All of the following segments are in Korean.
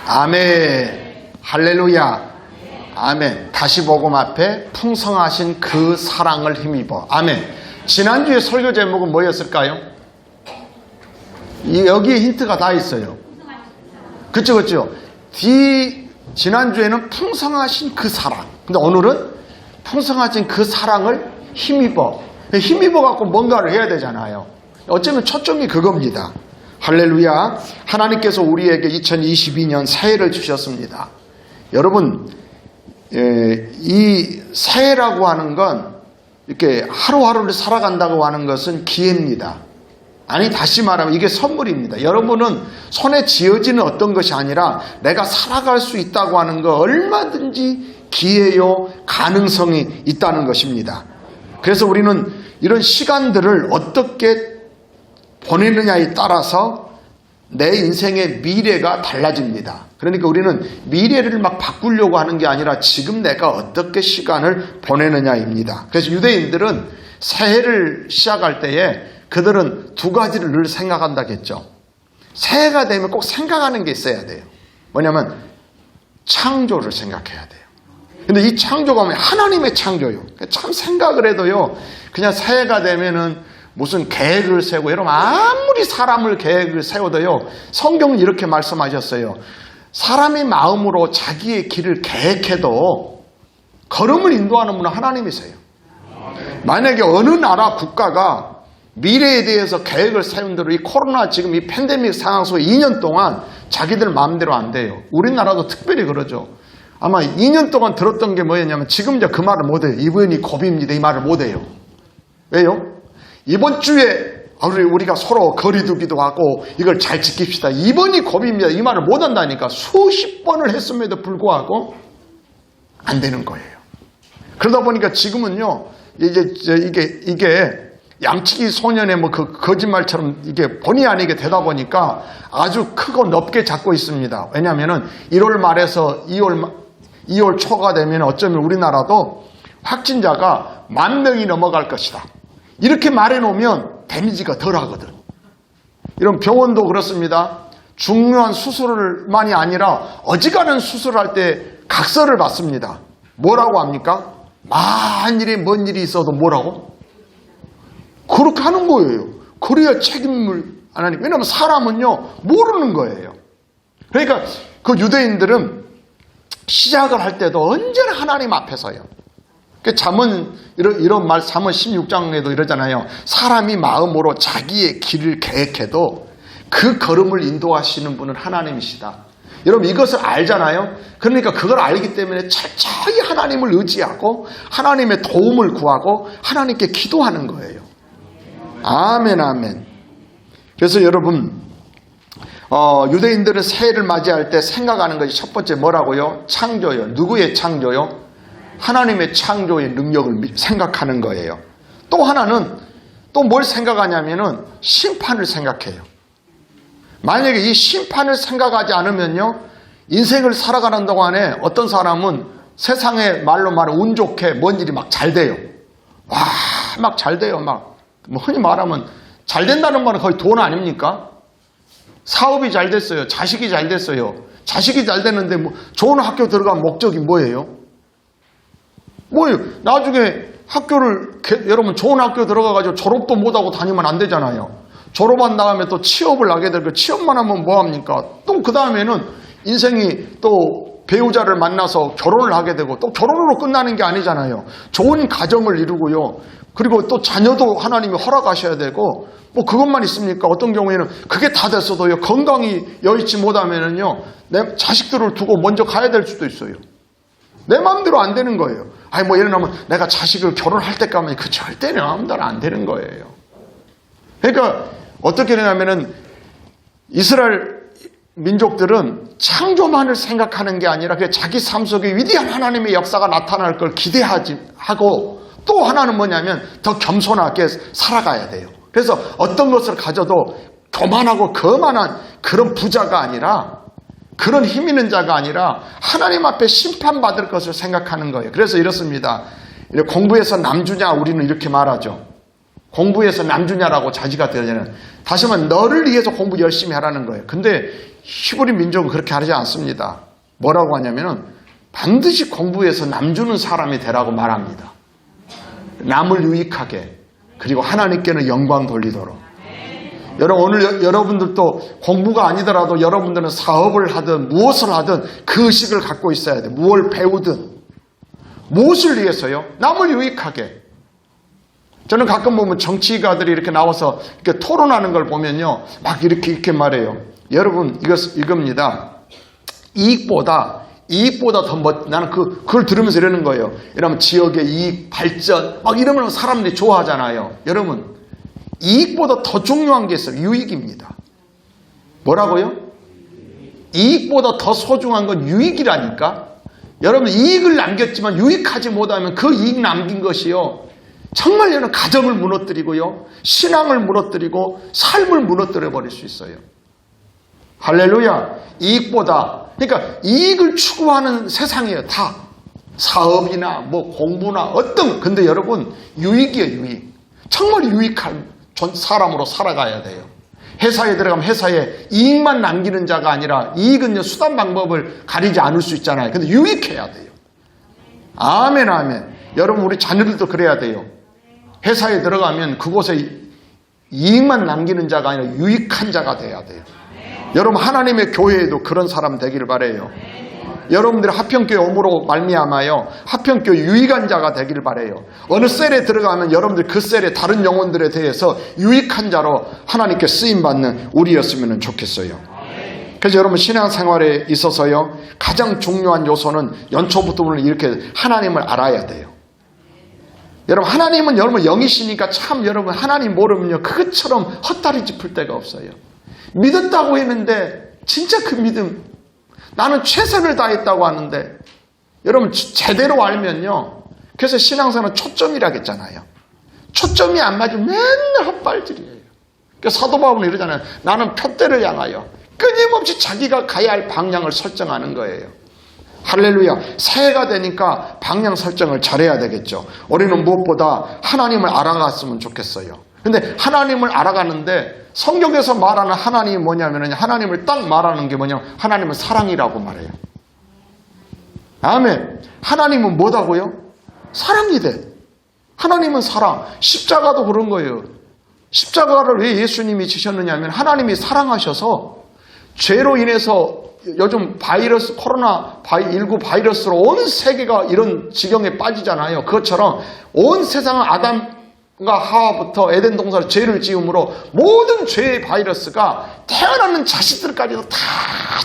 아멘. 할렐루야. 아멘. 다시 복음 앞에 풍성하신 그 사랑을 힘입어. 아멘. 지난주에 설교 제목은 뭐였을까요? 여기에 힌트가 다 있어요. 그쵸. 지난주에는 풍성하신 그 사랑. 근데 오늘은 풍성하신 그 사랑을 힘입어. 힘입어 갖고 뭔가를 해야 되잖아요. 어쩌면 초점이 그겁니다. 할렐루야. 하나님께서 우리에게 2022년 새해를 주셨습니다. 여러분, 이 새해라고 하는 건 이렇게 하루하루를 살아간다고 하는 것은 기회입니다. 아니, 다시 말하면 이게 선물입니다. 여러분은 손에 쥐어지는 어떤 것이 아니라 내가 살아갈 수 있다고 하는 거 얼마든지 기회요, 가능성이 있다는 것입니다. 그래서 우리는 이런 시간들을 어떻게 보내느냐에 따라서 내 인생의 미래가 달라집니다. 그러니까 우리는 미래를 막 바꾸려고 하는 게 아니라 지금 내가 어떻게 시간을 보내느냐입니다. 그래서 유대인들은 새해를 시작할 때에 그들은 두 가지를 늘 생각한다겠죠. 새해가 되면 꼭 생각하는 게 있어야 돼요. 뭐냐면 창조를 생각해야 돼요. 근데 이 창조가 하나님의 창조예요. 참 생각을 해도요, 그냥 새해가 되면은 무슨 계획을 세우고 이러면 아무리 사람을 계획을 세워도요, 성경은 이렇게 말씀하셨어요. 사람의 마음으로 자기의 길을 계획해도 걸음을 인도하는 분은 하나님이세요. 만약에 어느 나라 국가가 미래에 대해서 계획을 세운 대로 이 코로나 지금 이 팬데믹 상황 속에 2년 동안 자기들 마음대로 안 돼요. 우리나라도 특별히 그러죠. 아마 2년 동안 들었던 게 뭐였냐면 지금 이제 그 말을 못해요. 이번이 고비입니다. 이 말을 못해요. 왜요? 이번 주에 우리가 서로 거리두기도 하고 이걸 잘 지킵시다. 이번이 고비입니다. 이 말을 못한다니까. 수십 번을 했음에도 불구하고 안 되는 거예요. 그러다 보니까 지금은요, 이게 양치기 소년의 그 거짓말처럼 이게 본의 아니게 되다 보니까 아주 크고 넓게 잡고 있습니다. 왜냐하면은 1월 말에서 2월 초가 되면 어쩌면 우리나라도 확진자가 10,000명이 넘어갈 것이다. 이렇게 말해놓으면 데미지가 덜 하거든. 이런 병원도 그렇습니다. 중요한 수술만이 아니라 어지간한 수술할 때 각서를 받습니다. 뭐라고 합니까? 만일에 뭔 일이 있어도 뭐라고? 그렇게 하는 거예요. 그래야 책임을 안 하니까. 왜냐하면 사람은요, 모르는 거예요. 그러니까 그 유대인들은 시작을 할 때도 언제나 하나님 앞에서요. 잠언 이런 말 잠언 16장에도 이러잖아요. 사람이 마음으로 자기의 길을 계획해도 그 걸음을 인도하시는 분은 하나님이시다. 여러분 이것을 알잖아요. 그러니까 그걸 알기 때문에 철저히 하나님을 의지하고 하나님의 도움을 구하고 하나님께 기도하는 거예요. 아멘, 아멘. 그래서 여러분, 유대인들은 새해를 맞이할 때 생각하는 것이 첫 번째 뭐라고요? 창조요. 누구의 창조요? 하나님의 창조의 능력을 생각하는 거예요. 또 하나는 또 뭘 생각하냐면은 심판을 생각해요. 만약에 이 심판을 생각하지 않으면요, 인생을 살아가는 동안에 어떤 사람은 세상의 말로 말하면 운 좋게 뭔 일이 막 잘 돼요. 와, 막 잘 돼요. 막 흔히 말하면 잘 된다는 말은 거의 돈 아닙니까? 사업이 잘 됐어요. 자식이 잘 됐어요. 자식이 잘 됐는데 뭐 좋은 학교 들어간 목적이 뭐예요? 나중에 여러분 좋은 학교 들어가가지고 졸업도 못하고 다니면 안 되잖아요. 졸업한 다음에 또 취업을 하게 되고 취업만 하면 뭐합니까? 또 그 다음에는 인생이 또 배우자를 만나서 결혼을 하게 되고 또 결혼으로 끝나는 게 아니잖아요. 좋은 가정을 이루고요. 그리고 또 자녀도 하나님이 허락하셔야 되고 뭐 그것만 있습니까? 어떤 경우에는 그게 다 됐어도요. 건강이 여의치 못하면은요. 내 자식들을 두고 먼저 가야 될 수도 있어요. 내 마음대로 안 되는 거예요. 예를 들면 내가 자식을 결혼할 때까지 그 절대 내 마음대로 안 되는 거예요. 그러니까 어떻게 되냐면은 이스라엘 민족들은 창조만을 생각하는 게 아니라 자기 삶 속에 위대한 하나님의 역사가 나타날 걸 기대하고 또 하나는 뭐냐면 더 겸손하게 살아가야 돼요. 그래서 어떤 것을 가져도 교만하고 거만한 그런 부자가 아니라 그런 힘 있는 자가 아니라 하나님 앞에 심판받을 것을 생각하는 거예요. 그래서 이렇습니다. 공부해서 남주냐 우리는 이렇게 말하죠. 공부해서 남주냐라고 자지가 되잖아요. 다시 말하면 너를 위해서 공부 열심히 하라는 거예요. 근데 히브리 민족은 그렇게 하지 않습니다. 뭐라고 하냐면은 반드시 공부해서 남주는 사람이 되라고 말합니다. 남을 유익하게, 그리고 하나님께는 영광 돌리도록. 여러분, 오늘 여러분들도 공부가 아니더라도 여러분들은 사업을 하든 무엇을 하든 그 의식을 갖고 있어야 돼요. 무엇을 배우든. 무엇을 위해서요? 남을 유익하게. 저는 가끔 보면 정치가들이 이렇게 나와서 이렇게 토론하는 걸 보면요, 막 이렇게 말해요. 여러분, 이겁니다. 이익보다 더 나는 그걸 들으면서 이러는 거예요. 이러면 지역의 이익, 발전, 막 이러면 사람들이 좋아하잖아요. 여러분, 이익보다 더 중요한 게 있어요. 유익입니다. 뭐라고요? 이익보다 더 소중한 건 유익이라니까? 여러분, 이익을 남겼지만 유익하지 못하면 그 이익 남긴 것이요, 정말 여러분 가정을 무너뜨리고요, 신앙을 무너뜨리고 삶을 무너뜨려 버릴 수 있어요. 할렐루야. 이익보다, 그러니까 이익을 추구하는 세상이에요. 다 사업이나 뭐 공부나 근데 여러분, 유익이에요. 유익. 정말 유익한 사람으로 살아가야 돼요. 회사에 들어가면 회사에 이익만 남기는 자가 아니라, 이익은요 수단 방법을 가리지 않을 수 있잖아요. 근데 유익해야 돼요. 아멘, 아멘. 여러분, 우리 자녀들도 그래야 돼요. 회사에 들어가면 그곳에 이익만 남기는 자가 아니라 유익한 자가 돼야 돼요. 여러분, 하나님의 교회에도 그런 사람 되기를 바라요. 여러분들이 하평교회 오므로 말미암아요, 하평교회 유익한 자가 되기를 바라요. 어느 셀에 들어가면 여러분들 그 셀의 다른 영혼들에 대해서 유익한 자로 하나님께 쓰임받는 우리였으면 좋겠어요. 그래서 여러분, 신앙생활에 있어서요, 가장 중요한 요소는 연초부터 우리는 이렇게 하나님을 알아야 돼요. 여러분, 하나님은 여러분 영이시니까 참 여러분 하나님 모르면요 그것처럼 헛다리 짚을 데가 없어요. 믿었다고 했는데 진짜 그 믿음, 나는 최선을 다했다고 하는데, 여러분 제대로 알면요, 그래서 신앙생활은 초점이라겠잖아요. 초점이 안 맞으면 맨날 헛발질이에요. 그러니까 사도 바울은 이러잖아요. 나는 표대를 향하여, 끊임없이 자기가 가야 할 방향을 설정하는 거예요. 할렐루야. 새해가 되니까 방향 설정을 잘해야 되겠죠. 우리는 무엇보다 하나님을 알아갔으면 좋겠어요. 근데 하나님을 알아가는데 성경에서 말하는 하나님이 뭐냐면, 하나님을 딱 말하는 게 뭐냐면 하나님은 사랑이라고 말해요. 아멘. 하나님은 뭐다고요? 사랑이래. 하나님은 사랑. 십자가도 그런 거예요. 십자가를 왜 예수님이 지셨느냐면 하나님이 사랑하셔서, 죄로 인해서 요즘 바이러스, 코로나19 바이러스로 온 세계가 이런 지경에 빠지잖아요. 그것처럼 온 세상은 아담과 하와부터 에덴 동산에 죄를 지음으로 모든 죄의 바이러스가 태어나는 자식들까지도 다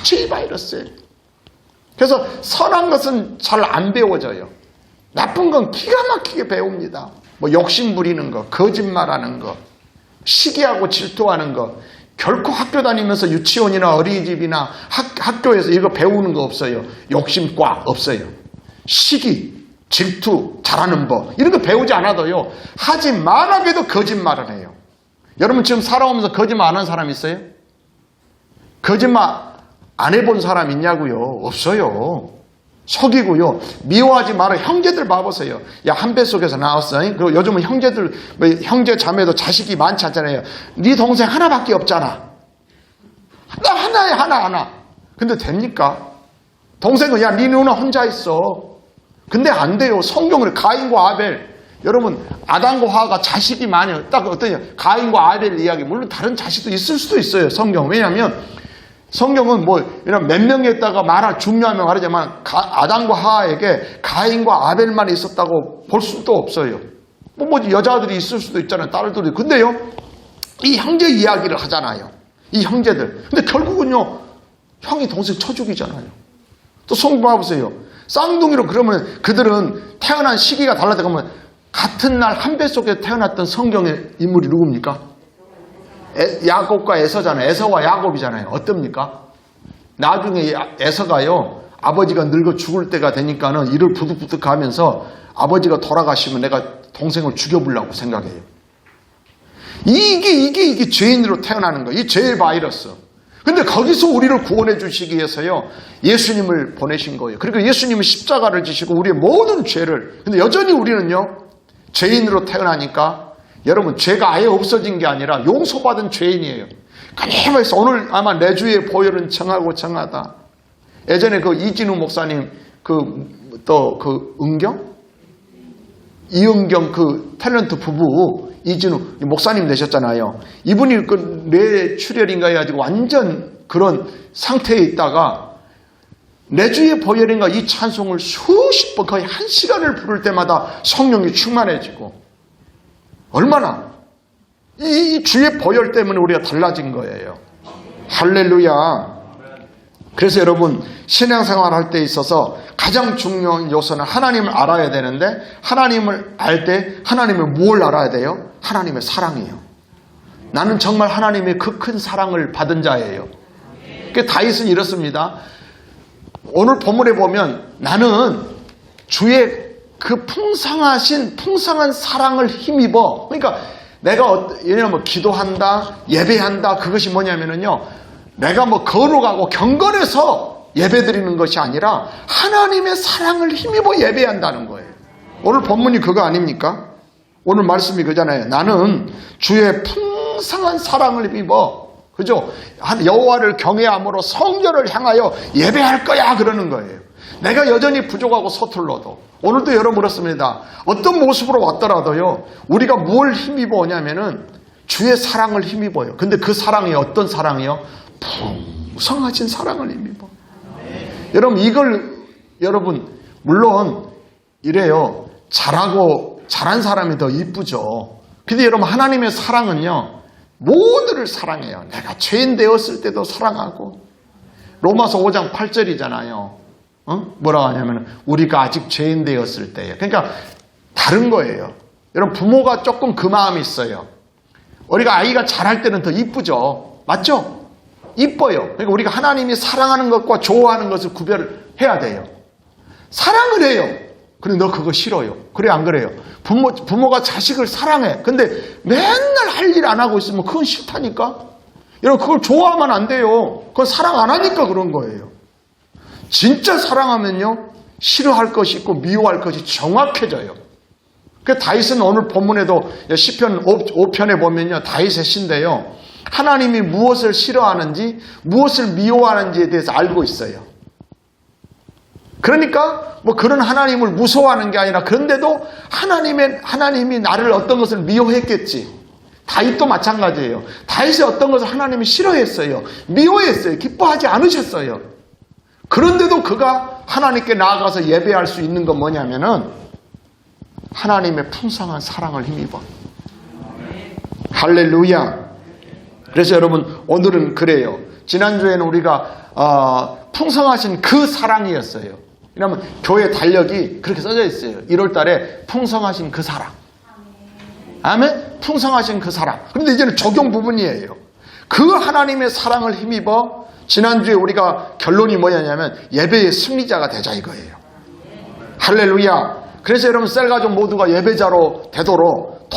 죄의 바이러스예요. 그래서 선한 것은 잘 안 배워져요. 나쁜 건 기가 막히게 배웁니다. 뭐 욕심 부리는 거, 거짓말하는 거, 시기하고 질투하는 거. 결코 학교 다니면서 유치원이나 어린이집이나 학교에서 이거 배우는 거 없어요. 욕심 꽉 없어요. 시기, 질투, 잘하는 법, 이런 거 배우지 않아도요, 하지 말아도 거짓말을 해요. 여러분 지금 살아오면서 거짓말 안 한 사람 있어요? 거짓말 안 해본 사람 있냐고요? 없어요. 속이고요. 미워하지 마라. 형제들 봐보세요. 야, 한 뱃속에서 나왔어. 그리고 요즘은 형제들, 형제 자매도 자식이 많지 않잖아요. 네 동생 하나밖에 없잖아. 나 하나에 하나. 근데 됩니까? 동생은 야, 네 누나 혼자 있어. 근데 안 돼요. 성경을 가인과 아벨. 여러분, 아담과 하와가 자식이 많아요. 딱 어떠냐? 가인과 아벨 이야기. 물론 다른 자식도 있을 수도 있어요. 성경. 왜냐하면 성경은 몇 명이었다가 중요하면 말하자면 아담과 하와에게 가인과 아벨만 있었다고 볼 수도 없어요. 여자들이 있을 수도 있잖아요. 딸들이. 근데요, 이 형제 이야기를 하잖아요. 이 형제들. 근데 결국은요, 형이 동생 쳐 죽이잖아요. 또 성경 봐보세요. 쌍둥이로 그러면 그들은 태어난 시기가 달라져. 그러면 같은 날 한 뱃속에 태어났던 성경의 인물이 누굽니까? 야곱과 에서잖아요. 에서와 야곱이잖아요. 어떻습니까? 나중에 에서가요, 아버지가 늙어 죽을 때가 되니까는 이를 부득부득 가면서 아버지가 돌아가시면 내가 동생을 죽여보려고 생각해요. 이게 죄인으로 태어나는 거예요. 이 죄의 바이러스. 근데 거기서 우리를 구원해 주시기 위해서요, 예수님을 보내신 거예요. 그리고 예수님은 십자가를 지시고 우리의 모든 죄를, 근데 여전히 우리는요, 죄인으로 태어나니까 여러분, 죄가 아예 없어진 게 아니라 용서받은 죄인이에요. 끊임없이 오늘 아마 내주의 보혈은 정하고 정하다. 예전에 그 이진우 목사님 또 은경? 이은경 그 탤런트 부부 이진우 목사님 되셨잖아요. 이분이 그 뇌출혈인가 해가지고 완전 그런 상태에 있다가 내주의 보혈인가 이 찬송을 수십 번 거의 1시간을 부를 때마다 성령이 충만해지고 얼마나 이 주의 보혈 때문에 우리가 달라진 거예요. 할렐루야. 그래서 여러분 신앙생활 할 때 있어서 가장 중요한 요소는 하나님을 알아야 되는데 하나님을 알 때 하나님을 뭘 알아야 돼요? 하나님의 사랑이에요. 나는 정말 하나님의 그 큰 사랑을 받은 자예요. 다윗은 이렇습니다. 오늘 본문에 보면 나는 주의 그 풍성한 사랑을 힘입어. 그러니까 내가 예를 기도한다, 예배한다 그것이 뭐냐면요. 내가 거룩하고 경건해서 예배드리는 것이 아니라 하나님의 사랑을 힘입어 예배한다는 거예요. 오늘 본문이 그거 아닙니까? 오늘 말씀이 그잖아요. 나는 주의 풍성한 사랑을 힘입어. 그죠? 여호와를 경외함으로 성전을 향하여 예배할 거야 그러는 거예요. 내가 여전히 부족하고 서툴러도 오늘도 여러분 그렇습니다. 어떤 모습으로 왔더라도요. 우리가 뭘 힘입어 오냐면은 주의 사랑을 힘입어요. 근데 그 사랑이 어떤 사랑이요? 풍성하신 사랑을 힘입어. 여러분 물론 이래요. 잘한 사람이 더 이쁘죠. 근데 여러분 하나님의 사랑은요. 모두를 사랑해요. 내가 죄인 되었을 때도 사랑하고 로마서 5장 8절이잖아요. 뭐라고 하냐면 우리가 아직 죄인 되었을 때예요. 그러니까 다른 거예요. 여러분 부모가 조금 그 마음이 있어요. 우리가 아이가 잘할 때는 더 이쁘죠. 맞죠? 이뻐요. 그러니까 우리가 하나님이 사랑하는 것과 좋아하는 것을 구별해야 돼요. 사랑을 해요. 근데 너 그거 싫어요. 그래 안 그래요? 부모가 자식을 사랑해. 근데 맨날 할 일 안 하고 있으면 그건 싫다니까. 여러분 그걸 좋아하면 안 돼요. 그건 사랑 안 하니까 그런 거예요. 진짜 사랑하면요. 싫어할 것이 있고 미워할 것이 정확해져요. 그 다윗은 오늘 본문에도 시편 5편에 보면요. 다윗의 시인데요. 하나님이 무엇을 싫어하는지 무엇을 미워하는지에 대해서 알고 있어요. 그러니까 그런 하나님을 무서워하는 게 아니라 그런데도 하나님이 나를 어떤 것을 미워했겠지. 다윗도 마찬가지예요. 다윗이 어떤 것을 하나님이 싫어했어요. 미워했어요. 기뻐하지 않으셨어요. 그런데도 그가 하나님께 나아가서 예배할 수 있는 건 뭐냐면은 하나님의 풍성한 사랑을 힘입어. 할렐루야. 그래서 여러분 오늘은 그래요. 지난주에는 우리가 풍성하신 그 사랑이었어요. 왜냐하면 교회 달력이 그렇게 써져 있어요. 1월 달에 풍성하신 그 사랑. 아멘? 풍성하신 그 사랑. 그런데 이제는 적용 부분이에요. 그 하나님의 사랑을 힘입어 지난주에 우리가 결론이 뭐냐면 예배의 승리자가 되자 이거예요. 할렐루야. 그래서 여러분 셀가족 모두가 예배자로 되도록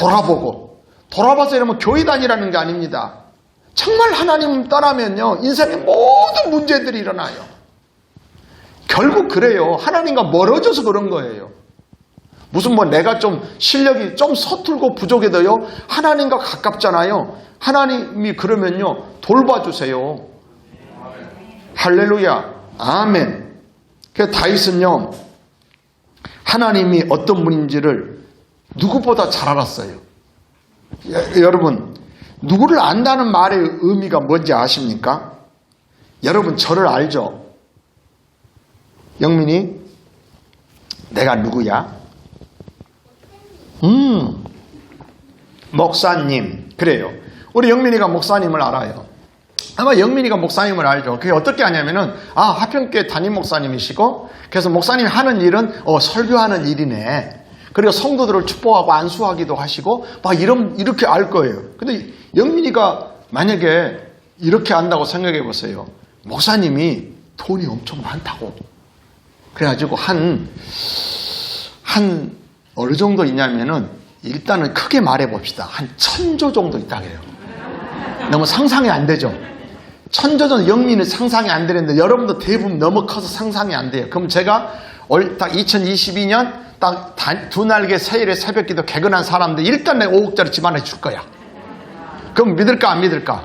돌아봐서 여러분 교회 다니라는 게 아닙니다. 정말 하나님 떠나면요 인생의 모든 문제들이 일어나요. 결국 그래요. 하나님과 멀어져서 그런 거예요. 무슨 내가 좀 실력이 좀 서툴고 부족해도요 하나님과 가깝잖아요. 하나님이 그러면요 돌봐주세요. 할렐루야. 아멘. 그래서 다윗은요 하나님이 어떤 분인지를 누구보다 잘 알았어요. 여러분 누구를 안다는 말의 의미가 뭔지 아십니까? 여러분 저를 알죠? 영민이 내가 누구야? 목사님. 그래요. 우리 영민이가 목사님을 알아요. 아마 영민이가 목사님을 알죠. 그게 어떻게 하냐면은 하평교회 담임 목사님이시고 그래서 목사님이 하는 일은 설교하는 일이네. 그리고 성도들을 축복하고 안수하기도 하시고 이렇게 알 거예요. 근데 영민이가 만약에 이렇게 안다고 생각해 보세요. 목사님이 돈이 엄청 많다고. 그래가지고 어느 정도 있냐면은 일단은 크게 말해 봅시다. 한 1000조 정도 있다고 해요. 너무 상상이 안 되죠. 1000조 정도 영민은 상상이 안 되는데 여러분도 대부분 너무 커서 상상이 안 돼요. 그럼 제가 딱 2022년 딱 두 날개 세일의 새벽기도 개근한 사람들 일단 내가 5억짜리 집 하나 줄 거야. 그럼 믿을까 안 믿을까?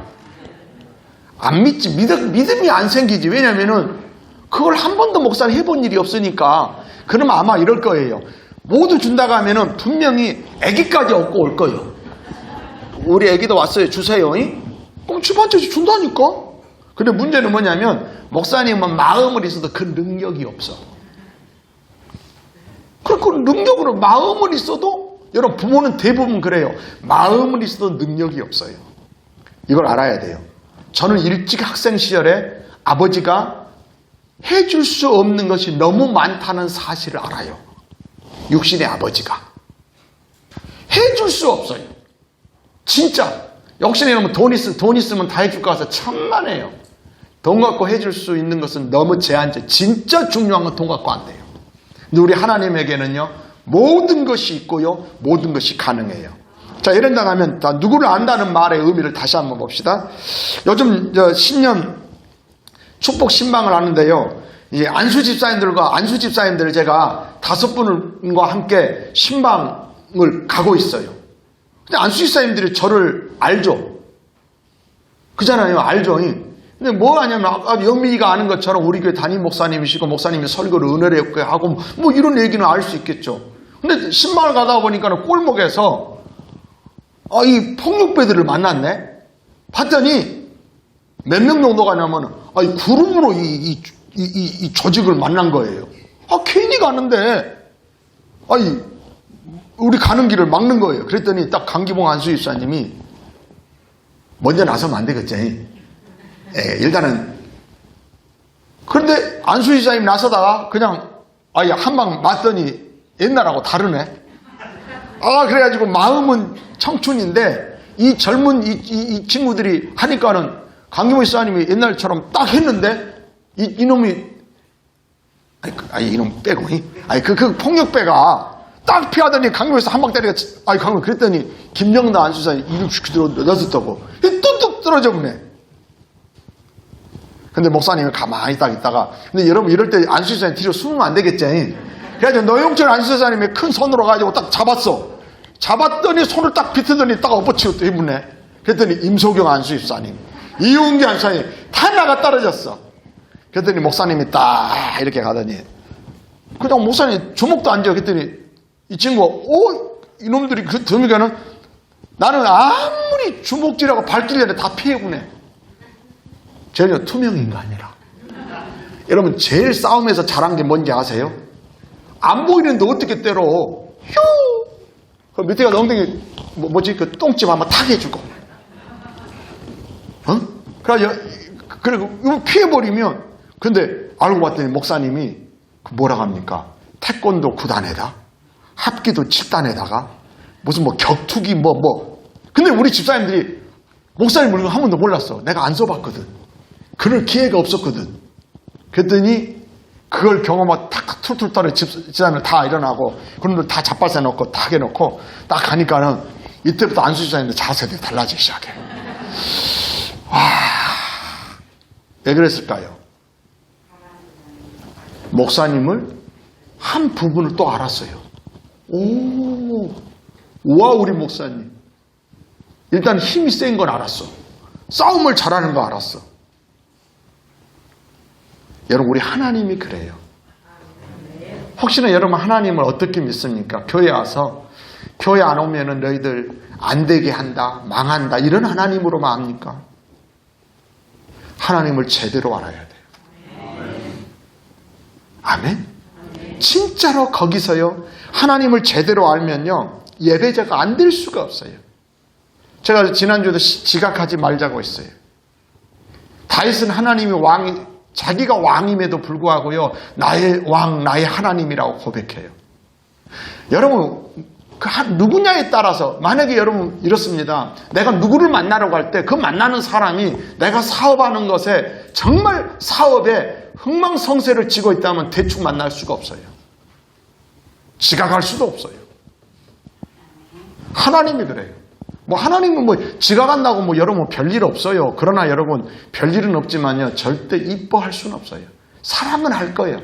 안 믿지. 믿음이 안 생기지. 왜냐면은 그걸 한 번도 목사님 해본 일이 없으니까. 그러면 아마 이럴 거예요. 모두 준다고 하면은 분명히 아기까지 얻고 올 거예요. 우리 아기도 왔어요. 주세요. 그럼 집한테서 준다니까. 근데 문제는 뭐냐면 목사님은 마음을 있어도 그 능력이 없어. 그 능력으로 마음을 있어도 여러분 부모는 대부분 그래요. 마음을 있어도 능력이 없어요. 이걸 알아야 돼요. 저는 일찍 학생 시절에 아버지가 해줄 수 없는 것이 너무 많다는 사실을 알아요. 육신의 아버지가 해줄 수 없어요. 진짜 역시나 여러분 돈 있으면 다 해줄 것 같아서 천만에요. 돈 갖고 해줄 수 있는 것은 너무 제한적. 진짜 중요한 건 돈 갖고 안 돼요. 근데 우리 하나님에게는요 모든 것이 있고요 모든 것이 가능해요. 자, 이런다 하면 누구를 안다는 말의 의미를 다시 한번 봅시다. 요즘 신년 축복 신방을 하는데요. 이제 안수 집사님들 제가 5분과 함께 신방을 가고 있어요. 근데 안수 집사님들이 저를 알죠. 그잖아요. 알죠. 근데 뭐 하냐면 아까 영민이가 아는 것처럼 우리 교회 담임 목사님이시고 목사님이 설교를 은혜롭게 하고 뭐 이런 얘기는 알 수 있겠죠. 근데 신방을 가다 보니까 골목에서 이 폭력배들을 만났네. 봤더니 몇 명 정도 가냐면 그룹으로 이 조직을 만난 거예요. 괜히 가는데 우리 가는 길을 막는 거예요. 그랬더니 딱 강기봉 안수집사님이 먼저 나서면 안 되겠지. 일단은 그런데 안수집사님 나서다가 그냥 한 방 맞더니 옛날하고 다르네. 그래가지고 마음은 청춘인데 이 젊은 이 친구들이 하니까는 강기봉 집사님이 옛날처럼 딱 했는데 이놈이 이놈 빼고 그 폭력배가 딱 피하더니 강경에서 한 방 때리가 강경 그랬더니 김영다 안수사님 이름 그대로 넣었다고 뚝뚝 떨어져 보네. 근데 목사님이 가만히 딱 있다가 근데 여러분 이럴 때 안수사님 뒤로 숨으면 안 되겠지. 그래가지고 노영철 안수사님이 큰 손으로 가지고 딱 잡았어. 잡았더니 손을 딱 비트더니 딱 엎어치고 또 이분네. 그랬더니 임소경 안수사님 이웅기 안수사님 다 나가 떨어졌어. 그랬더니 목사님이 딱 이렇게 가더니 그냥 목사님 주먹도 안 쥐어. 그랬더니 이 친구가 이놈들이 그 드미가는 나는 아무리 주먹질하고 발길이라도 다 피해구네. 전혀 투명 인간이라. 여러분 제일 싸움에서 잘한 게 뭔지 아세요? 안 보이는데 어떻게 때려. 휴! 그 밑에가 엉덩이 그 똥집 한번 탁 해주고. 그리고 이거 피해버리면 근데 알고 봤더니 목사님이 뭐라고 합니까? 태권도 9단에다 합기도 7단에다가 무슨 격투기 근데 우리 집사님들이 목사님 모르는 거 한 번도 몰랐어. 내가 안 써봤거든. 그럴 기회가 없었거든. 그랬더니 그걸 경험하고 탁 툴툴 떨어 집사님들 다 일어나고 그놈들 다 잡아서 놓고 탁 해놓고 딱 가니까는 이때부터 안수 집사님들 자세들이 달라지기 시작해. 왜 그랬을까요? 목사님을 한 부분을 또 알았어요. 우와 우리 목사님 일단 힘이 센 건 알았어. 싸움을 잘하는 거 알았어. 여러분 우리 하나님이 그래요. 혹시나 여러분 하나님을 어떻게 믿습니까? 교회 와서 교회 안 오면은 너희들 안 되게 한다 망한다 이런 하나님으로만 압니까? 하나님을 제대로 알아야 돼요. 아멘? 진짜로 거기서요 하나님을 제대로 알면요 예배자가 안 될 수가 없어요. 제가 지난주에도 지각하지 말자고 했어요. 다윗은 하나님이 자기가 왕임에도 불구하고요 나의 왕 나의 하나님이라고 고백해요. 여러분 누구냐에 따라서 만약에 여러분 이렇습니다. 내가 누구를 만나러 갈 때 그 만나는 사람이 내가 사업하는 것에 정말 사업에 흥망성쇠를 쥐고 있다면 대충 만날 수가 없어요. 지각할 수도 없어요. 하나님이 그래요. 하나님은 지각한다고 여러분 별일 없어요. 그러나 여러분 별일은 없지만요 절대 이뻐할 수는 없어요. 사랑은 할 거예요.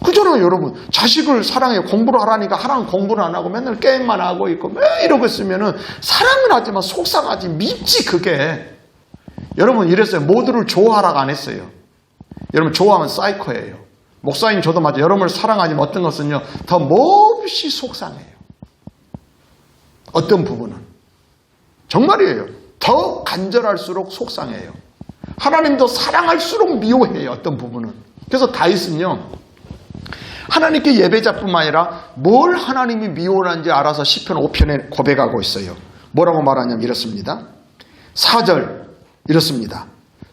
그잖아요 여러분. 자식을 사랑해 공부를 하라니까 하라는 공부를 안 하고 맨날 게임만 하고 있고 왜 이러고 있으면은 사랑은 하지만 속상하지 밉지 그게. 여러분 이랬어요. 모두를 좋아하라고 안 했어요. 여러분 좋아하면 사이코예요. 목사님 저도 맞아요. 여러분을 사랑하지만 어떤 것은요 더 몹시 속상해요. 어떤 부분은 정말이에요. 더 간절할수록 속상해요. 하나님도 사랑할수록 미워해요. 어떤 부분은. 그래서 다윗은요 하나님께 예배자뿐만 아니라 뭘 하나님이 미워하는지 알아서 시편 5편에 고백하고 있어요. 뭐라고 말하냐면 이렇습니다. 4절 이렇습니다.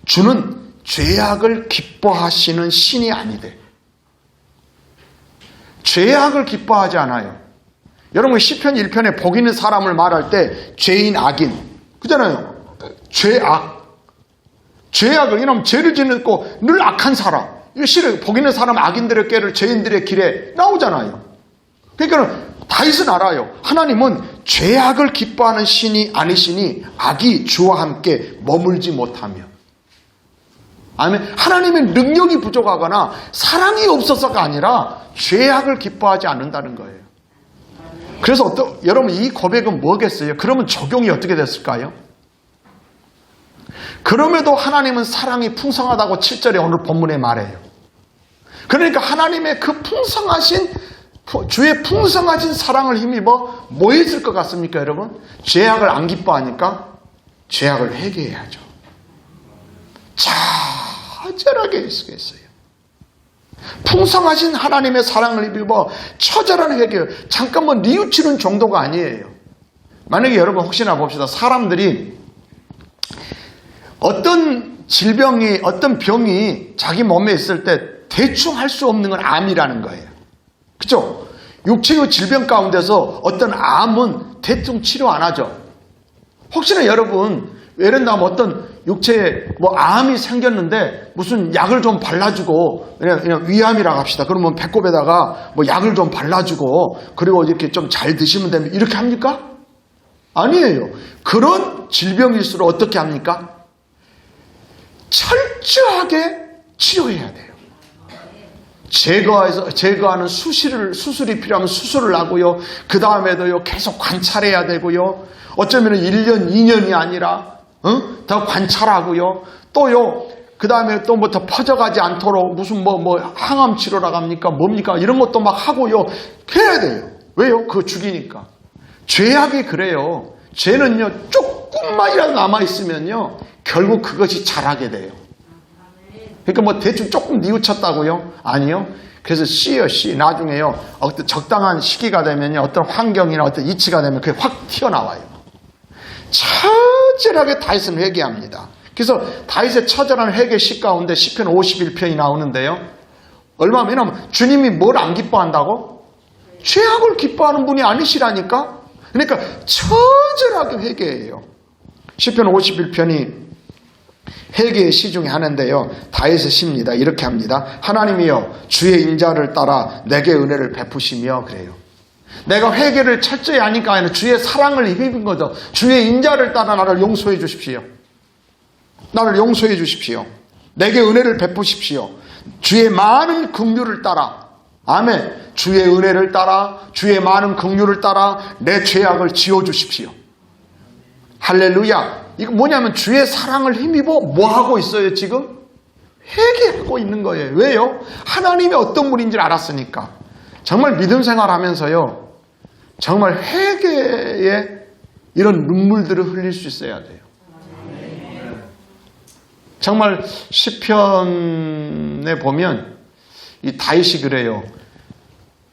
주는 죄악을 기뻐하시는 신이 아니되. 죄악을 기뻐하지 않아요. 여러분 시편 1편에 복 있는 사람을 말할 때 죄인 악인 그잖아요. 죄악을 이놈 죄를 짓고 늘 악한 사람. 이거 싫어요. 복 있는 사람 악인들의 꾀를 죄인들의 길에 나오잖아요. 그러니까 다윗은 알아요. 하나님은 죄악을 기뻐하는 신이 아니시니 악이 주와 함께 머물지 못하며. 아니면 하나님의 능력이 부족하거나 사랑이 없어서가 아니라 죄악을 기뻐하지 않는다는 거예요. 그래서 여러분 이 고백은 뭐겠어요? 그러면 적용이 어떻게 됐을까요? 그럼에도 하나님은 사랑이 풍성하다고 7절에 오늘 본문에 말해요. 그러니까 하나님의 그 주의 풍성하신 사랑을 힘입어 뭐 했을 것 같습니까 여러분? 죄악을 안 기뻐하니까 죄악을 회개해야죠. 처절하게 했어요. 풍성하신 하나님의 사랑을 입어 처절한 회개. 잠깐만 뉘우치는 정도가 아니에요. 만약에 여러분 혹시나 봅시다. 사람들이 어떤 질병이 어떤 병이 자기 몸에 있을 때 대충 할 수 없는 건 암이라는 거예요. 그렇죠? 육체의 질병 가운데서 어떤 암은 대충 치료 안 하죠. 혹시나 여러분 예를 들면 어떤 육체에 암이 생겼는데 무슨 약을 좀 발라주고 그냥 위암이라고 합시다. 그러면 배꼽에다가 약을 좀 발라주고 그리고 이렇게 좀 잘 드시면 되면 이렇게 합니까? 아니에요. 그런 질병일수록 어떻게 합니까? 철저하게 치료해야 돼요. 제거하는 수술이 필요하면 수술을 하고요. 그 다음에도요 계속 관찰해야 되고요. 어쩌면 1년, 2년이 아니라 더 관찰하고요. 또요 그 다음에 또 더 퍼져가지 않도록 무슨 항암 치료라고 합니까? 뭡니까? 이런 것도 막 하고요. 해야 돼요. 왜요? 그거 죽이니까. 죄악이 그래요. 죄는요 조금만이라도 남아있으면요 결국 그것이 자라게 돼요. 그러니까 대충 조금 뉘우쳤다고요? 아니요. 그래서 씨요. 나중에요. 어떤 적당한 시기가 되면요. 어떤 환경이나 어떤 이치가 되면 그게 확 튀어나와요. 처절하게 다윗은 회개합니다. 그래서 다윗의 처절한 회개 시 가운데 시편 51편이 나오는데요. 왜냐면 주님이 뭘 안 기뻐한다고? 죄악을 기뻐하는 분이 아니시라니까? 그러니까 처절하게 회개해요. 시편 51편이 회개의 시 중에 하나인데요. 다윗의 시입니다. 이렇게 합니다. 하나님이여 주의 인자를 따라 내게 은혜를 베푸시며 그래요. 내가 회개를 철저히 하니까 아니라 주의 사랑을 입은 거죠. 주의 인자를 따라 나를 용서해 주십시오. 나를 용서해 주십시오. 내게 은혜를 베푸십시오. 주의 많은 긍휼을 따라 아멘. 주의 은혜를 따라 주의 많은 긍휼을 따라 내 죄악을 지워주십시오. 할렐루야. 이거 뭐냐면 주의 사랑을 힘입어 뭐 하고 있어요 지금? 회개하고 있는 거예요. 왜요? 하나님이 어떤 분인지를 알았으니까. 정말 믿음 생활하면서요. 정말 회개에 이런 눈물들을 흘릴 수 있어야 돼요. 정말 시편에 보면 이 다윗이 그래요.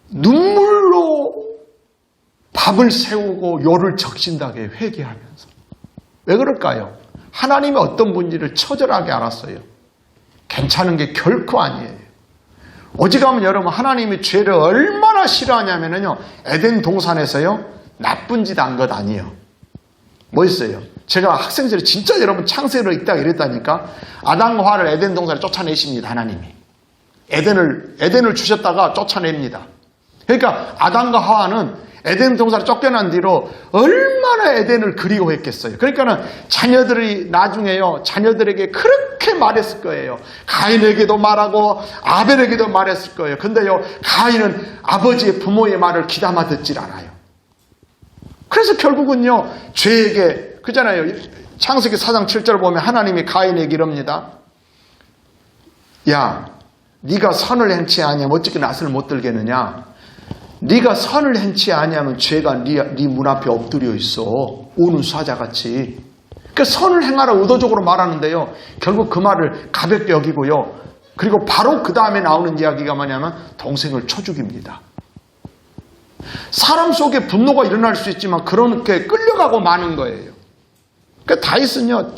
눈물로 밥을 세우고 요를 적신다게 회개하면서. 왜 그럴까요? 하나님이 어떤 분인지를 처절하게 알았어요. 괜찮은 게 결코 아니에요. 오직하면 여러분 하나님이 죄를 얼마나 싫어하냐면요. 에덴 동산에서요. 나쁜 짓 한 것 아니에요. 뭐 있어요? 제가 학생 시절에 진짜 여러분 창세기를 읽다가 이랬다니까. 아담과 하와를 에덴 동산에 쫓아내십니다. 하나님이. 에덴을 주셨다가 쫓아냅니다. 그러니까 아담과 하와는 에덴 동산에 쫓겨난 뒤로 얼마나 에덴을 그리워했겠어요. 그러니까는 자녀들이 나중에요. 자녀들에게 그렇게 말했을 거예요. 가인에게도 말하고 아벨에게도 말했을 거예요. 근데요. 가인은 아버지의 부모의 말을 귀담아 듣질 않아요. 그래서 결국은요. 죄에게 그잖아요. 창세기 4장 7절 보면 하나님이 가인에게 이럽니다. 야, 네가 선을 행치 아니하면 어떻게 낫을 못 들겠느냐? 네가 선을 행치 아니하면 죄가 네 문 앞에 엎드려 있어. 우는 사자같이. 그러니까 선을 행하라 의도적으로 말하는데요. 결국 그 말을 가볍게 여기고요. 그리고 바로 그 다음에 나오는 이야기가 뭐냐면 동생을 쳐 죽입니다. 사람 속에 분노가 일어날 수 있지만 그렇게 끌려가고 마는 거예요. 그러니까 다윗은요,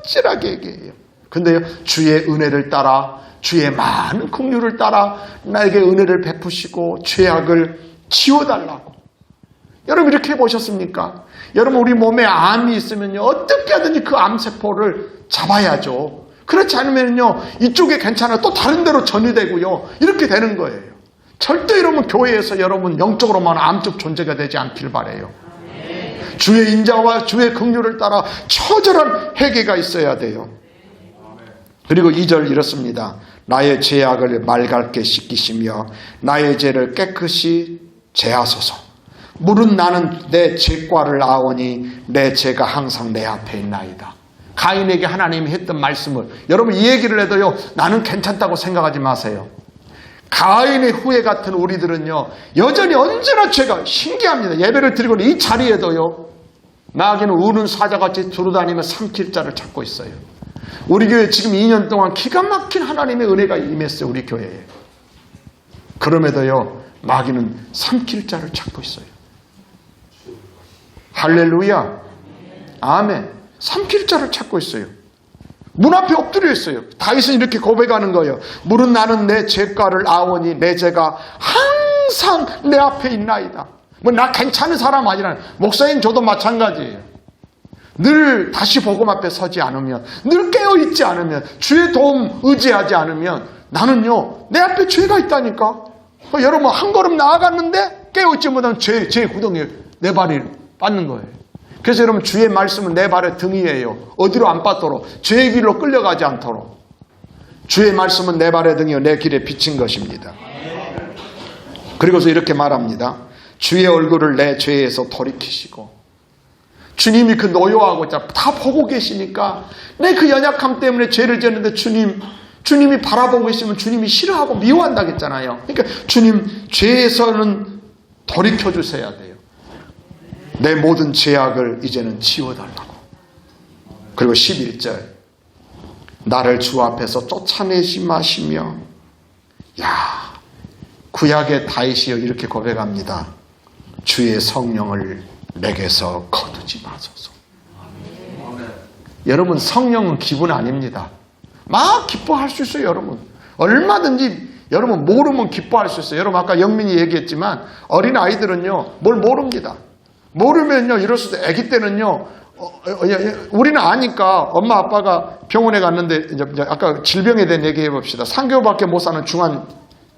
철저하게 얘기해요. 근데요, 주의 은혜를 따라, 주의 많은 긍휼을 따라 나에게 은혜를 베푸시고 죄악을 지워달라고. 여러분 이렇게 해보셨습니까? 여러분 우리 몸에 암이 있으면요, 어떻게 하든지 그 암세포를 잡아야죠. 그렇지 않으면요, 이쪽에 괜찮아 또 다른 데로 전이되고요, 이렇게 되는 거예요. 절대 여러분 교회에서 여러분 영적으로만 암적 존재가 되지 않길 바라요. 주의 인자와 주의 긍휼을 따라 처절한 회개가 있어야 돼요. 그리고 2절 이렇습니다. 나의 죄악을 맑게 씻기시며 나의 죄를 깨끗이 제하소서. 물은 나는 내 죄과를 아오니 내 죄가 항상 내 앞에 있나이다. 가인에게 하나님이 했던 말씀을 여러분 이 얘기를 해도요, 나는 괜찮다고 생각하지 마세요. 가인의 후예 같은 우리들은요, 여전히 언제나 죄가 신기합니다. 예배를 드리고 이 자리에도요, 나에게는 우는 사자같이 두루다니며 삼킬 자를 찾고 있어요. 우리 교회 지금 2년 동안 기가 막힌 하나님의 은혜가 임했어요. 우리 교회에. 그럼에도요, 마귀는 삼킬 자를 찾고 있어요. 할렐루야. 아멘. 삼킬 자를 찾고 있어요. 문 앞에 엎드려 있어요. 다윗은 이렇게 고백하는 거예요. 물은 나는 내 죄가를 아오니 내 죄가 항상 내 앞에 있나이다. 뭐 나 괜찮은 사람 아니라, 목사님 저도 마찬가지예요. 늘 다시 복음 앞에 서지 않으면, 늘 깨어있지 않으면, 주의 도움 의지하지 않으면 나는요, 내 앞에 죄가 있다니까. 여러분 한 걸음 나아갔는데 깨어있지 못하면 죄 구덩이에 내 발이 빠는 거예요. 그래서 여러분 주의 말씀은 내 발의 등이에요. 어디로 안 빠도록, 죄의 길로 끌려가지 않도록. 주의 말씀은 내 발의 등이요 내 길에 비친 것입니다. 그리고서 이렇게 말합니다. 주의 얼굴을 내 죄에서 돌이키시고, 주님이 그 노여하고 다 보고 계시니까 내 그 연약함 때문에 죄를 지었는데 주님이 바라보고 있으면 주님이 싫어하고 미워한다고 했잖아요. 그러니까 주님 죄에서는 돌이켜 주셔야 돼요. 내 모든 죄악을 이제는 지워달라고. 그리고 11절, 나를 주 앞에서 쫓아내지 마시며. 야, 구약의 다윗이요 이렇게 고백합니다. 주의 성령을 내게서 거두지 마소서. 여러분 성령은 기분 아닙니다. 막 기뻐할 수 있어요. 여러분 얼마든지 여러분 모르면 기뻐할 수 있어요. 여러분 아까 영민이 얘기했지만 어린 아이들은요 뭘 모릅니다. 모르면요 이럴 수도. 아기 때는요 우리는 아니까. 엄마 아빠가 병원에 갔는데 이제 아까 질병에 대한 얘기 해봅시다. 3개월밖에 못 사는 중한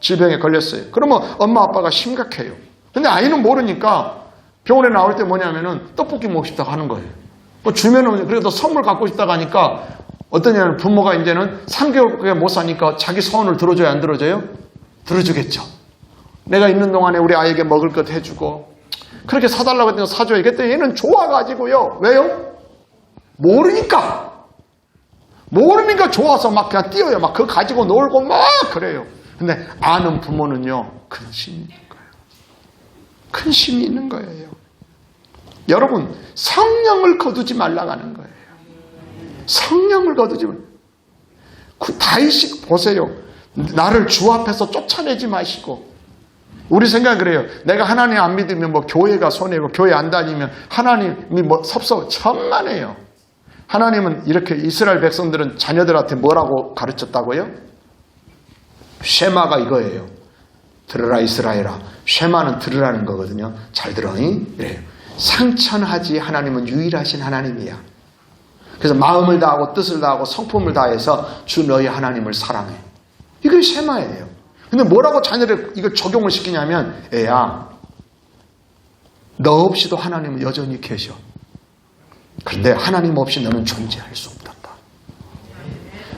질병에 걸렸어요. 그러면 엄마 아빠가 심각해요. 근데 아이는 모르니까 병원에 나올 때 뭐냐면은 떡볶이 먹고 싶다고 하는 거예요. 뭐 주면은 그래도 선물 갖고 싶다고 하니까 어떠냐면 부모가 이제는 3개월밖에 못 사니까 자기 소원을 들어줘야 안 들어줘요? 들어주겠죠. 내가 있는 동안에 우리 아이에게 먹을 것 해주고 그렇게 사달라고 했더니 사줘요. 그때 얘는 좋아가지고요. 왜요? 모르니까 좋아서 막 그냥 뛰어요. 막 그거 가지고 놀고 막 그래요. 근데 아는 부모는요 큰 힘이 있는 거예요. 큰 힘이 있는 거예요. 여러분 성령을 거두지 말라고 하는 거예요. 성령을 거두지 말라고. 다윗이 보세요. 나를 주 앞에서 쫓아내지 마시고. 우리 생각은 그래요. 내가 하나님 안 믿으면 뭐 교회가 손해고 교회 안 다니면 하나님이 뭐 천만에요. 하나님은 이렇게 이스라엘 백성들은 자녀들한테 뭐라고 가르쳤다고요? 쉐마가 이거예요. 들으라 이스라엘아. 쉐마는 들으라는 거거든요. 잘 들어잉? 이래요. 상천하지 하나님은 유일하신 하나님이야. 그래서 마음을 다하고 뜻을 다하고 성품을 다해서 주 너희 하나님을 사랑해. 이게 쉐마예요. 근데 뭐라고 자녀를 이걸 적용을 시키냐면, 애야 너 없이도 하나님은 여전히 계셔. 그런데 하나님 없이 너는 존재할 수 없단다.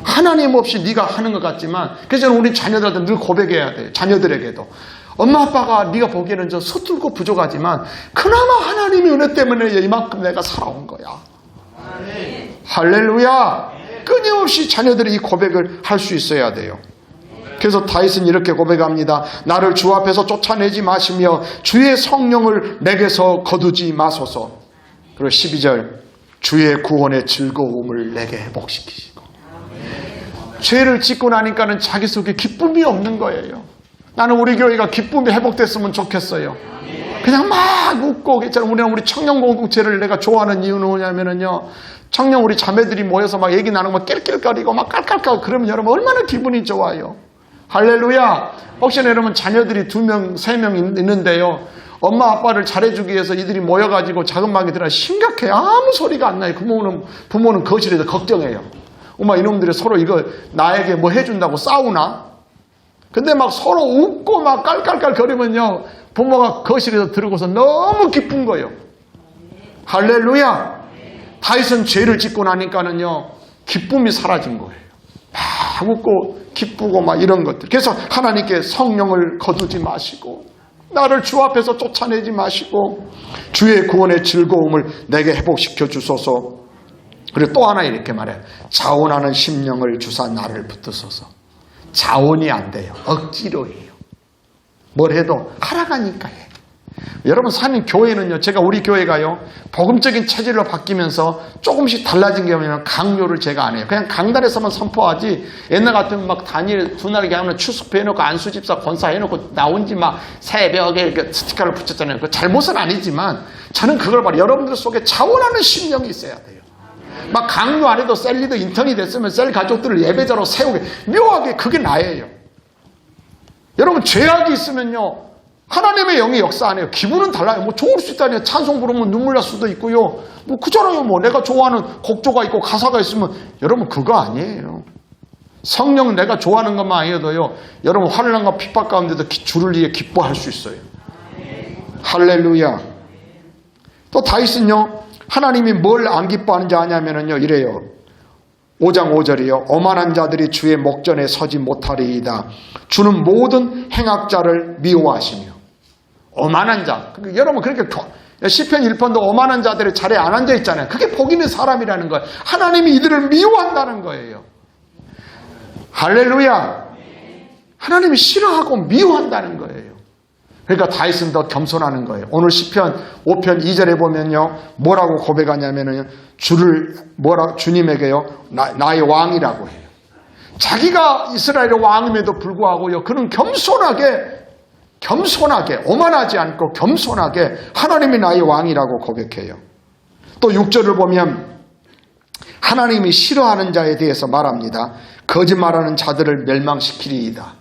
하나님 없이 네가 하는 것 같지만, 그래서 우리 자녀들한테 늘 고백해야 돼요. 자녀들에게도 엄마 아빠가 네가 보기에는 저 서툴고 부족하지만 그나마 하나님의 은혜 때문에 이만큼 내가 살아온 거야. 할렐루야. 끊임없이 자녀들이 이 고백을 할 수 있어야 돼요. 그래서 다윗은 이렇게 고백합니다. 나를 주 앞에서 쫓아내지 마시며 주의 성령을 내게서 거두지 마소서. 그리고 12절 주의 구원의 즐거움을 내게 회복시키시고. 죄를 짓고 나니까는 자기 속에 기쁨이 없는 거예요. 나는 우리 교회가 기쁨이 회복됐으면 좋겠어요. 그냥 막 웃고 우리는 우리 청년 공동체를 내가 좋아하는 이유는 뭐냐면요. 청년 우리 자매들이 모여서 막 얘기 나누고 막 낄낄거리고 막 깔깔깔 그러면 여러분 얼마나 기분이 좋아요. 할렐루야. 혹시 여러분 자녀들이 2명, 3명 있는데요. 엄마 아빠를 잘해주기 위해서 이들이 모여가지고 작은 방에 들어가 심각해. 아무 소리가 안 나요. 부모는 거실에서 걱정해요. 엄마 이놈들이 서로 이거 나에게 뭐 해준다고 싸우나? 근데 막 서로 웃고 막 깔깔깔 거리면요. 부모가 거실에서 들고서 너무 기쁜 거예요. 할렐루야. 다윗은 죄를 짓고 나니까는요. 기쁨이 사라진 거예요. 막 웃고 기쁘고 막 이런 것들. 그래서 하나님께 성령을 거두지 마시고 나를 주 앞에서 쫓아내지 마시고 주의 구원의 즐거움을 내게 회복시켜 주소서. 그리고 또 하나 이렇게 말해요. 자원하는 심령을 주사 나를 붙드소서. 자원이 안 돼요. 억지로 해요. 뭘 해도 하라가니까 해. 여러분 사는 교회는요. 제가 우리 교회가요. 복음적인 체질로 바뀌면서 조금씩 달라진 게 뭐냐면 강요를 제가 안 해요. 그냥 강단에서만 선포하지 옛날 같으면 막 단일 두날에 하면 추수해놓고 안수집사 권사해놓고 나온지 막 새벽에 이렇게 스티커를 붙였잖아요. 그 잘못은 아니지만 저는 그걸 봐요. 여러분들 속에 자원하는 심령이 있어야 돼요. 막 강요 안 해도 셀 리더 인턴이 됐으면 셀 가족들을 예배자로 세우게 묘하게 그게 나예요. 여러분 죄악이 있으면요. 하나님의 영이 역사 안 해요. 기분은 달라요. 뭐 좋을 수 있다니 찬송 부르면 눈물 날 수도 있고요. 뭐 그잖아요. 뭐 내가 좋아하는 곡조가 있고 가사가 있으면 여러분 그거 아니에요. 성령은 내가 좋아하는 것만 아니어도요. 여러분 환난과 핍박 가운데도 주를 위해 기뻐할 수 있어요. 할렐루야. 또 다윗은요. 하나님이 뭘 안 기뻐하는지 아냐면요. 이래요. 5장 5절이요. 오만한 자들이 주의 목전에 서지 못하리이다. 주는 모든 행악자를 미워하시며. 오만한 자. 여러분 그렇게 시편 1편도 오만한 자들의 자리에 안 앉아 있잖아요. 그게 복 있는 사람이라는 거예요. 하나님이 이들을 미워한다는 거예요. 할렐루야. 하나님이 싫어하고 미워한다는 거예요. 그러니까 다윗은 더 겸손하는 거예요. 오늘 시편 5편 2절에 보면요. 뭐라고 고백하냐면요. 주님에게요. 나의 왕이라고 해요. 자기가 이스라엘의 왕임에도 불구하고요. 그는 겸손하게 오만하지 않고 겸손하게 하나님이 나의 왕이라고 고백해요. 또 6절을 보면 하나님이 싫어하는 자에 대해서 말합니다. 거짓말하는 자들을 멸망시키리이다.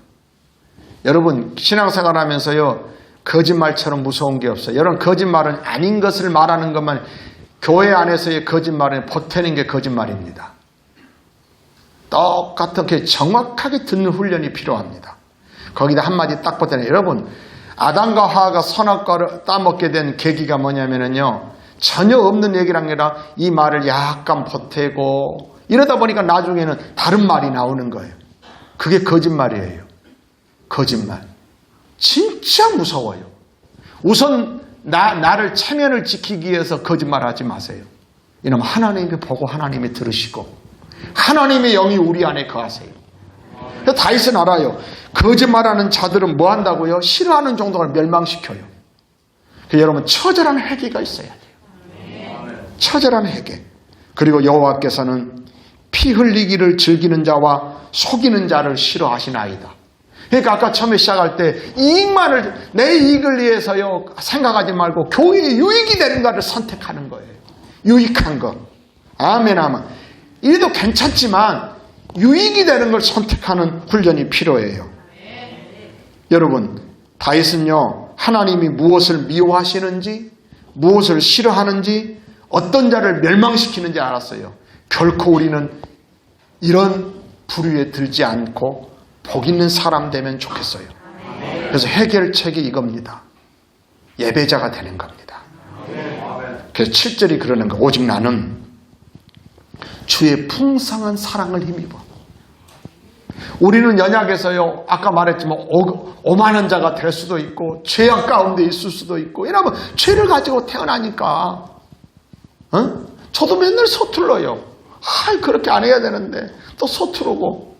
여러분 신앙생활 하면서요. 거짓말처럼 무서운 게 없어요. 여러분 거짓말은 아닌 것을 말하는 것만 교회 안에서의 거짓말은 보태는 게 거짓말입니다. 똑같게 정확하게 듣는 훈련이 필요합니다. 거기다 한마디 딱 보태는 여러분 아담과 하와가 선악과를 따먹게 된 계기가 뭐냐면요. 전혀 없는 얘기란 게 아니라 이 말을 약간 보태고 이러다 보니까 나중에는 다른 말이 나오는 거예요. 그게 거짓말이에요. 거짓말. 진짜 무서워요. 우선 나를 체면을 지키기 위해서 거짓말하지 마세요. 이놈 하나님이 보고 하나님이 들으시고 하나님의 영이 우리 안에 거하세요. 다윗은 알아요. 거짓말하는 자들은 뭐 한다고요? 싫어하는 정도를 멸망시켜요. 여러분 처절한 회개가 있어야 돼요. 처절한 회개. 그리고 여호와께서는 피 흘리기를 즐기는 자와 속이는 자를 싫어하시나이다. 그러니까 아까 처음에 시작할 때 이익만을 내 이익을 위해서요 생각하지 말고 교회에 유익이 되는 것을 선택하는 거예요. 유익한 거. 아멘 아멘. 이래도 괜찮지만 유익이 되는 걸 선택하는 훈련이 필요해요. 여러분 다윗은요 하나님이 무엇을 미워하시는지 무엇을 싫어하는지 어떤 자를 멸망시키는지 알았어요. 결코 우리는 이런 부류에 들지 않고 복 있는 사람 되면 좋겠어요. 그래서 해결책이 이겁니다. 예배자가 되는 겁니다. 그래서 7절이 그러는 거. 오직 나는 주의 풍성한 사랑을 힘입어. 우리는 연약해서요. 아까 말했지만 오만한 자가 될 수도 있고 죄악 가운데 있을 수도 있고 이러면 죄를 가지고 태어나니까 저도 맨날 서툴러요. 그렇게 안 해야 되는데 또 서투르고,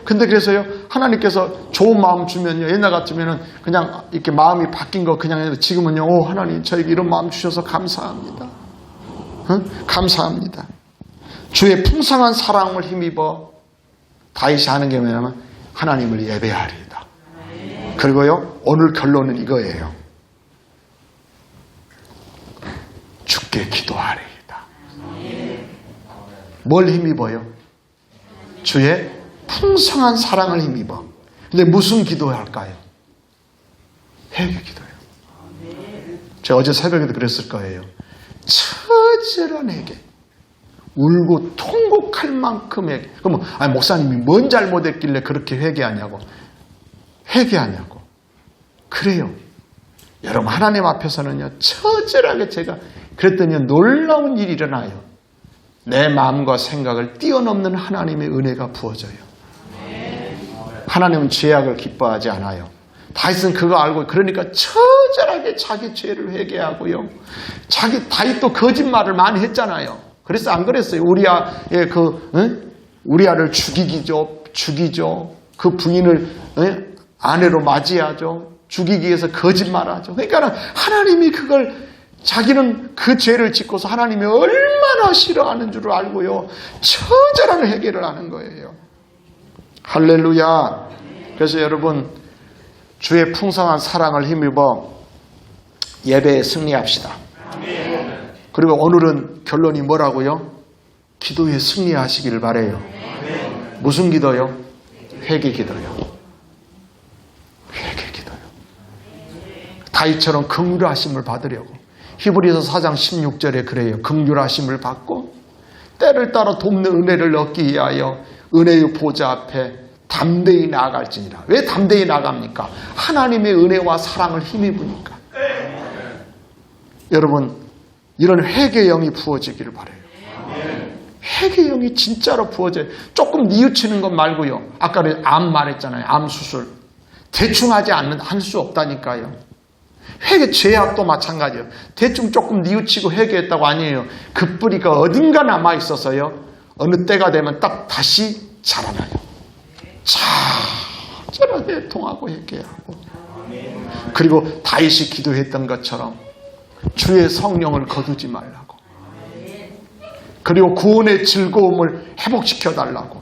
근데 그래서요, 하나님께서 좋은 마음 주면요, 옛날 같으면은 그냥 이렇게 마음이 바뀐 거 그냥 해도 지금은요, 하나님 저에게 이런 마음 주셔서 감사합니다. 감사합니다. 주의 풍성한 사랑을 힘입어 다윗이 하는 게 뭐냐면 하나님을 예배하리이다. 그리고요, 오늘 결론은 이거예요. 주께 기도하리이다. 뭘 힘입어요? 주의 풍성한 사랑을 힘입어. 근데 무슨 기도할까요? 회개 기도예요. 제가 어제 새벽에도 그랬을 거예요. 처절한 회개. 울고 통곡할 만큼의. 그러면 목사님이 뭔 잘못했길래 그렇게 회개하냐고. 회개하냐고. 그래요. 여러분 하나님 앞에서는요, 처절하게 제가 그랬더니 놀라운 일이 일어나요. 내 마음과 생각을 뛰어넘는 하나님의 은혜가 부어져요. 하나님은 죄악을 기뻐하지 않아요. 다윗은 그거 알고, 그러니까 처절하게 자기 죄를 회개하고요. 다윗도 거짓말을 많이 했잖아요. 그래서 안 그랬어요. 우리아의 우리아를 죽이죠. 그 부인을 아내로 맞이하죠. 죽이기 위해서 거짓말하죠. 그러니까 하나님이 그걸, 자기는 그 죄를 짓고서 하나님이 얼마나 싫어하는 줄을 알고요, 처절한 회개를 하는 거예요. 할렐루야. 그래서 여러분, 주의 풍성한 사랑을 힘입어 예배에 승리합시다. 그리고 오늘은 결론이 뭐라고요? 기도에 승리하시기를 바라요. 무슨 기도요? 회개 기도요. 회개 기도요. 다윗처럼 긍휼하심을 받으려고. 히브리서 4장 16절에 그래요. 긍휼하심을 받고 때를 따라 돕는 은혜를 얻기 위하여 은혜의 보좌 앞에 담대히 나아갈지니라. 왜 담대히 나갑니까? 하나님의 은혜와 사랑을 힘입으니까. 여러분, 이런 회개의 영이 부어지기를 바라요. 회개의 영이 진짜로 부어져요. 조금 뉘우치는 것 말고요. 아까 암 말했잖아요. 암 수술. 대충 하지 않는 할 수 없다니까요. 회개, 죄악도 마찬가지예요. 대충 조금 뉘우치고 회개했다고 아니에요. 그 뿌리가 어딘가 남아있어서요, 어느 때가 되면 딱 다시 자라나요. 자라게 통하고 회개하고. 그리고 다윗이 기도했던 것처럼 주의 성령을 거두지 말라고. 그리고 구원의 즐거움을 회복시켜 달라고.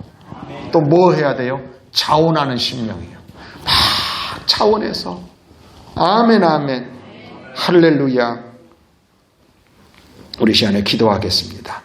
또 뭐 해야 돼요? 자원하는 심령이에요. 막 자원해서. 아멘, 아멘. 할렐루야. 우리 시간에 기도하겠습니다.